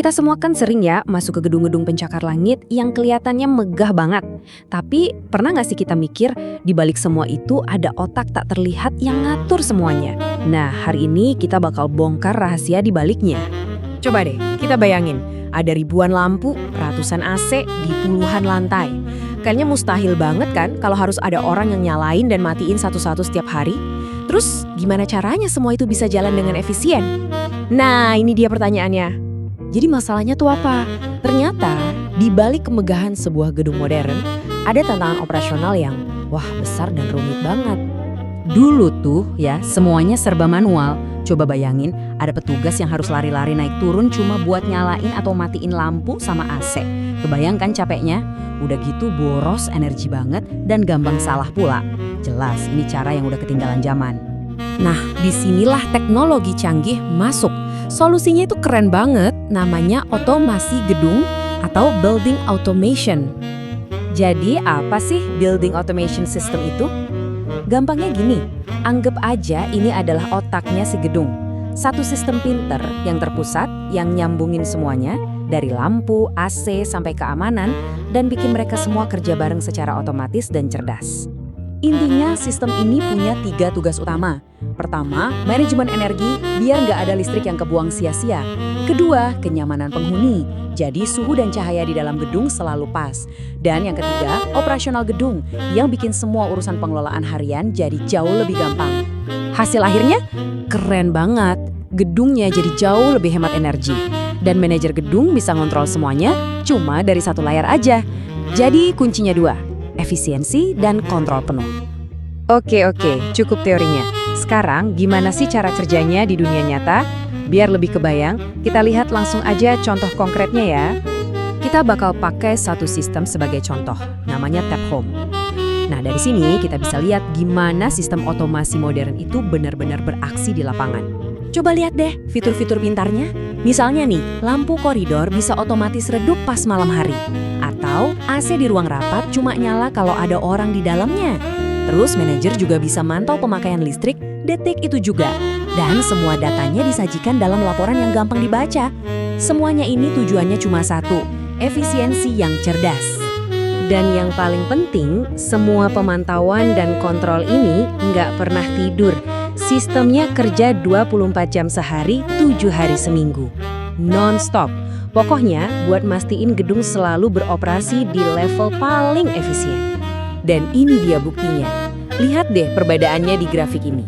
Kita semua kan sering ya masuk ke gedung-gedung pencakar langit yang kelihatannya megah banget. Tapi pernah nggak sih kita mikir di balik semua itu ada otak tak terlihat yang ngatur semuanya? Nah, hari ini kita bakal bongkar rahasia di baliknya. Coba deh, kita bayangin, ada ribuan lampu, ratusan AC di puluhan lantai. Kayaknya mustahil banget kan kalau harus ada orang yang nyalain dan matiin satu-satu setiap hari? Terus gimana caranya semua itu bisa jalan dengan efisien? Nah, ini dia pertanyaannya. Jadi masalahnya tuh apa? Ternyata di balik kemegahan sebuah gedung modern, ada tantangan operasional yang wah besar dan rumit banget. Dulu tuh ya semuanya serba manual. Coba bayangin ada petugas yang harus lari-lari naik turun cuma buat nyalain atau matiin lampu sama AC. Kebayangkan capeknya? Udah gitu boros energi banget dan gampang salah pula. Jelas ini cara yang udah ketinggalan zaman. Nah, disinilah teknologi canggih masuk. Solusinya itu keren banget, namanya otomasi gedung atau building automation. Jadi apa sih building automation system itu? Gampangnya gini, anggap aja ini adalah otaknya si gedung. Satu sistem pinter yang terpusat, yang nyambungin semuanya, dari lampu, AC, sampai keamanan, dan bikin mereka semua kerja bareng secara otomatis dan cerdas. Intinya sistem ini punya 3 tugas utama. Pertama, manajemen energi biar nggak ada listrik yang kebuang sia-sia. Kedua, kenyamanan penghuni. Jadi suhu dan cahaya di dalam gedung selalu pas. Dan yang ketiga, operasional gedung yang bikin semua urusan pengelolaan harian jadi jauh lebih gampang. Hasil akhirnya keren banget. Gedungnya jadi jauh lebih hemat energi. Dan manajer gedung bisa ngontrol semuanya cuma dari satu layar aja. Jadi kuncinya 2, efisiensi dan kontrol penuh. Oke, cukup teorinya. Sekarang gimana sih cara kerjanya di dunia nyata? Biar lebih kebayang, kita lihat langsung aja contoh konkretnya ya. Kita bakal pakai satu sistem sebagai contoh, namanya Tap Home. Nah, dari sini kita bisa lihat gimana sistem otomasi modern itu benar-benar beraksi di lapangan. Coba lihat deh fitur-fitur pintarnya. Misalnya nih, lampu koridor bisa otomatis redup pas malam hari. Atau AC di ruang rapat cuma nyala kalau ada orang di dalamnya. Terus manajer juga bisa mantau pemakaian listrik detik itu juga. Dan semua datanya disajikan dalam laporan yang gampang dibaca. Semuanya ini tujuannya cuma satu, efisiensi yang cerdas. Dan yang paling penting, semua pemantauan dan kontrol ini nggak pernah tidur. Sistemnya kerja 24 jam sehari, 7 hari seminggu. Non-stop. Pokoknya buat mastiin gedung selalu beroperasi di level paling efisien. Dan ini dia buktinya. Lihat deh perbedaannya di grafik ini.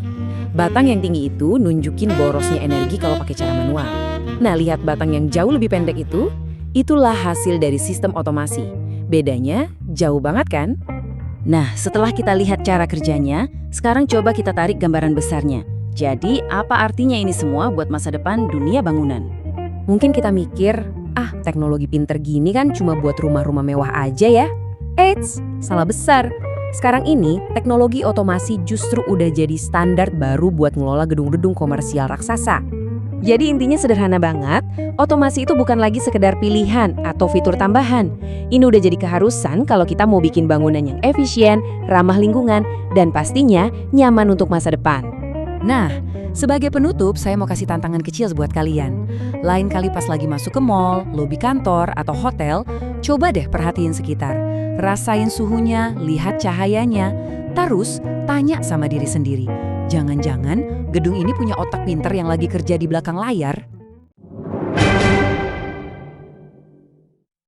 Batang yang tinggi itu nunjukin borosnya energi kalau pakai cara manual. Nah, lihat batang yang jauh lebih pendek itu, itulah hasil dari sistem otomasi. Bedanya jauh banget kan? Nah, setelah kita lihat cara kerjanya, sekarang coba kita tarik gambaran besarnya. Jadi, apa artinya ini semua buat masa depan dunia bangunan? Mungkin kita mikir, teknologi pinter gini kan cuma buat rumah-rumah mewah aja ya. Eits, salah besar. Sekarang ini, teknologi otomasi justru udah jadi standar baru buat ngelola gedung-gedung komersial raksasa. Jadi intinya sederhana banget, otomasi itu bukan lagi sekedar pilihan atau fitur tambahan. Ini udah jadi keharusan kalau kita mau bikin bangunan yang efisien, ramah lingkungan, dan pastinya nyaman untuk masa depan. Nah, sebagai penutup, saya mau kasih tantangan kecil buat kalian. Lain kali pas lagi masuk ke mall, lobi kantor, atau hotel, coba deh perhatiin sekitar. Rasain suhunya, lihat cahayanya, terus tanya sama diri sendiri. Jangan-jangan gedung ini punya otak pinter yang lagi kerja di belakang layar?